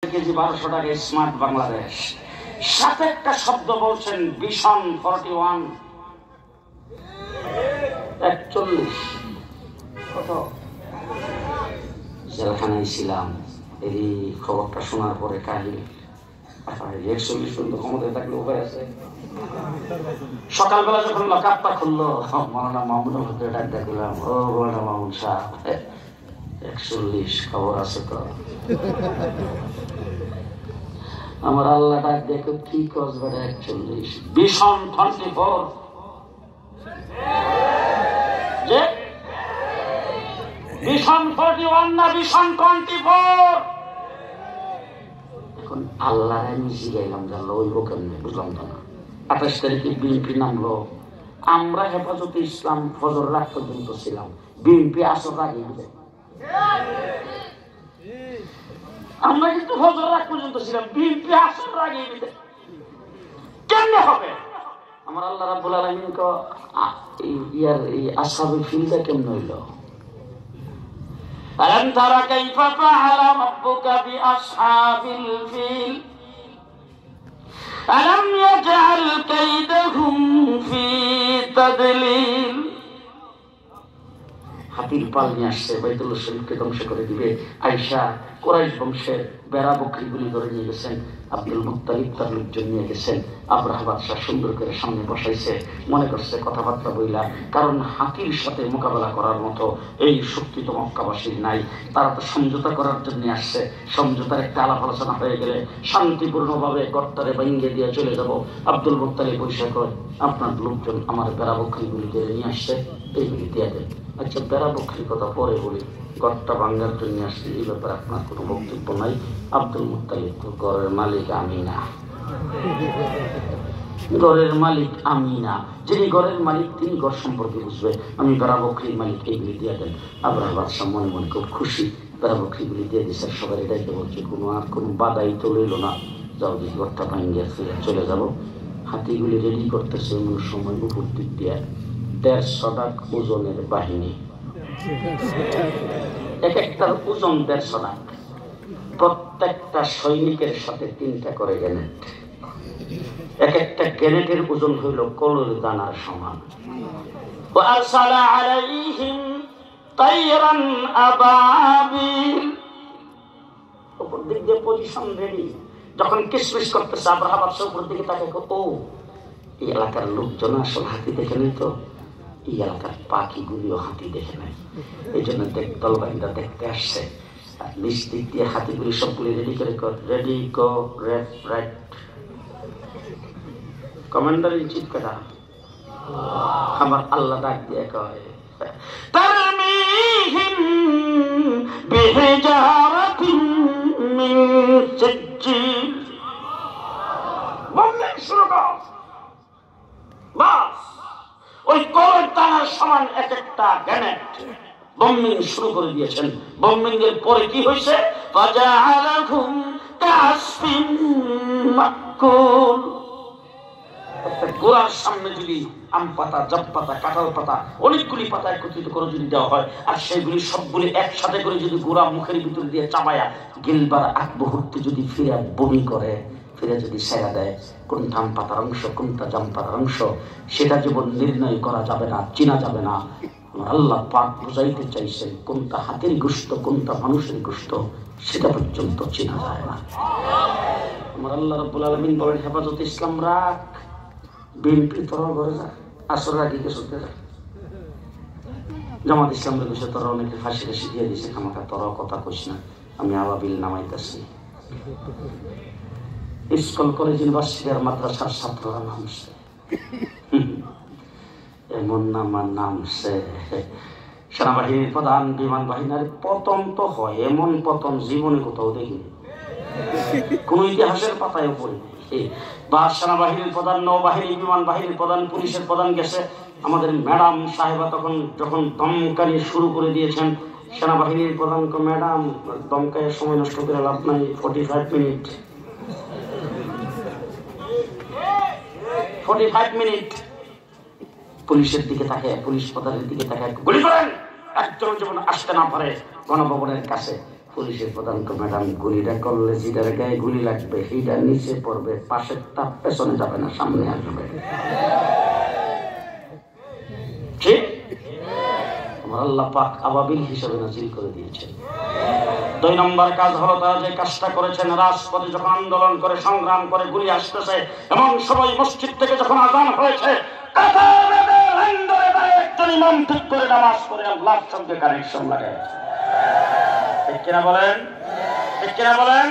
KG 1200 টাকা smart Bangladesh. সাথে একটা শব্দ বলছেন ভিশন 41 41 কত জেলখানায় ছিলাম। এই খবরটা শোনার পরে কাহিনী 41 পর্যন্ত ক্ষমতায় থাকলে উপায় আছে। সকালবেলা যখন লকআপটা খুললো মৌলানা মাহমুদের মধ্যে ডাক দেখলাম, ও মৌলানা মাহমুদ সাহেব 41 খবর আছে তো? আমার আল্লাহ ডাক দেখো কি কসবে 41 ভিশন 24 যে ভিশন 41 না ভিশন 24। এখন আল্লাহ আমি জিগাইলাম জানলো ওই কেমনে বুঝলাম তো না। 28 তারিখে বিএনপি নামলো, আমরা হেফাজতে ইসলাম ফজর রাত পর্যন্ত ছিলাম, বিএনপি আসর আগে আমরা কিন্তু ফজর রাত পর্যন্ত ছিলাম, বিএনপি আসর আগে কেমনে হবে? আমার আল্লাহ রাব্বুল আলামিন কো ইয়ার এই আসহাবুল ফিলটা কেমনে হইলো? আলাম তারা কাইফা ফাআলা রাব্বুকা বিআসহাবিল ফিল আলাম ইয়াজআল কাইদাহুম ফি তাদলিল। হাতির পাল নিয়ে আসছে, বাইতুল্লাহ শরীফকে ধ্বংস করে দিবে। আয়েশা কুরাইশ বংশের বেড়া বকরিগুলি ধরে নিয়ে গেছেন, আব্দুল মুত্তালিব তার লোকজন নিয়ে গেছেন। আব্রাহা বাদশাহ সুন্দর করে সামনে বসাইছে, মনে করছে কথাবার্তা বইলা, কারণ হাতির সাথে মোকাবেলা করার মতো এই শক্তি তো মক্কাবাসীর নাই। তারা তো সমঝোতা করার জন্য আসছে, সমঝোতার একটা আলাপ আলোচনা হয়ে গেলে শান্তিপূর্ণভাবে গর্তারে ভেঙে দিয়ে চলে যাব। আব্দুল মুত্তালিব বৈশা কয়, আপনার লোকজন আমার বেড়া বকরিগুলি ধরে নিয়ে আসছে, এইগুলি দিয়ে দেন। আচ্ছা, বেড়া বকরির কথা পরে বলি, গড়টা ভাঙ্গার জন্য আসছে, এই ব্যাপারে আপনার কোনো বক্তব্য নাই। আব্দুল মুত্তালিব ঘরের মালিক আমি না, ঘরের মালিক আমি না, যিনি ঘরের মালিক তিনি ঘর সম্পর্কে বুঝবে, আমি বেড়া বকরির মালিক, এইগুলি দিয়ে দেন। আব্রাহা বাদশাহ মনে মনে খুব খুশি, বেড়া বকরিগুলি দিয়ে দিচ্ছে। সবাই এটাইতে বলছে, আর কোনো বাধাই তো লইল না, যাও যে ঘরটা ভাঙ্গে চলে যাব। হাতিগুলি রেডি করতেছে, এমন সময় উপর দিক দিয়ে 150 টাক ওজনের বাহিনী, এক একটার ওজন 150 টাক, প্রত্যেকটা সৈনিকের সাথে 3টা করে গ্রেনেড, এক একটা গ্রেনেডের ওজন হইল কলর দানার সমান। ওয়ারসালা আলাইহিম তায়রান আবাবিল, উপর দিক দিয়ে পজিশন রেডি। যখন কিসমিস করতেছে আব্রাহা বাদশাহ উপর দিকে তাকে, ও এই এলাকার লোকজন আসলে হাতি দেখে নেই তো, এই এলাকার পাখিগুলিও হাতি দেখে নেয়, এই জন্য দলবাহিনীরা দেখতে আসছে। আর নিচ দিক দিয়ে হাতিগুলি সবগুলি রেডি করে, ready go red right. Commander in chief কারা? আমার আল্লাহ ডাক দিয়ে কয়, তারমিহিম বিহিজারাতিন মিন সিজ্জিল, বললেন শুরু কর। বাস ওই কলর দানার সমান এক একটা গ্রেনেড বম্বিং শুরু করে দিয়েছেন। বম্বিং এর পরে কি হয়েছে? ফাজাআলাহুম কাসফিন মাকুল। একটা গোড়ার সামনে যদি আম পাতা, জাম পাতা, কাঁঠাল পাতা, অনেকগুলি পাতা একত্রিত করে যদি দেওয়া হয়, আর সেগুলি সবগুলি একসাথে করে যদি গোড়া মুখের ভিতরে দিয়ে চাবায়া গিলবার আগ মুহূর্তে যদি ফিরে বমি করে, ফিরে যদি সেরা দেয়, কোনটা আম পাতার অংশ কোনটা জাম পাতার অংশ, সেটা জীবন নির্ণয় করা যাবে না, চেনা যাবে না। আল্লাহ পাক বুঝাইতে চাইছেন কোনটা হাতির গোশত কোনটা মানুষের গোশত, সেটা পর্যন্ত চেনা যায় না। আমার আল্লাহ রাব্বুল আলামিন বলেন, হেফাজতে ইসলাম রাখ, বিএনপি তোরা ঘরে যা, আসর আগে কে শুনতে যা। জামাত ইসলামের বিষয়ে তোরা অনেকে ফাঁসি কাশি দিয়ে দিছে, আমাকে তোরাও কথা কইস না, আমি আবাবিল নামাইতেছি। স্কুল কলেজ ইউনিভার্সিটি আর মাদ্রাসার ছাত্ররা নামছে, এমন নামছে। সেনাবাহিনীর প্রধান, বিমান বাহিনীর পতন তো হয়, এমন পতন জীবনে কোথাও দেখিনি, কোন ইতিহাসের পাতায় পড়ে। বা সেনাবাহিনীর প্রধান, নৌবাহিনী, বিমান বাহিনীর প্রধান, পুলিশের প্রধান গেছে। আমাদের ম্যাডাম সাহেবা তখন যখন দমকানি শুরু করে দিয়েছেন, সেনাবাহিনীর প্রধানকে, ম্যাডাম দমকায় সময় নষ্ট করে লাভ নাই, 45 মিনিট 45 মিনিট পুলিশের দিকে তাকে, পুলিশ প্রধানের দিকে তাকে, গুলি করেন, একজন যেমন আসতে না পারে গণভবনের কাছে। পুলিশের প্রধান ম্যাডাম গুলিটা করলে যেটার গায়ে গুলি লাগবে সেইটা নিচে পড়বে, পাশের তাপ পেছনে যাবে না, সামনে আসবে। ঠিক আমার আল্লাহ পাক আবাবিল হিসেবে নাজিল করে দিয়েছেন। 2 নম্বর কাজ হলো তারা যে কাজটা করেছেন, রাজপথে যখন আন্দোলন করে সংগ্রাম করে গুলি আসতেছে এবং সবাই মসজিদ থেকে যখন আযান হয়েছে একজন ইমাম ঠিক করে নামাজ পড়ে আল্লাহর সঙ্গে কানেকশন লাগায়। ঠিক কিনা বলেন? ঠিক কিনা বলেন?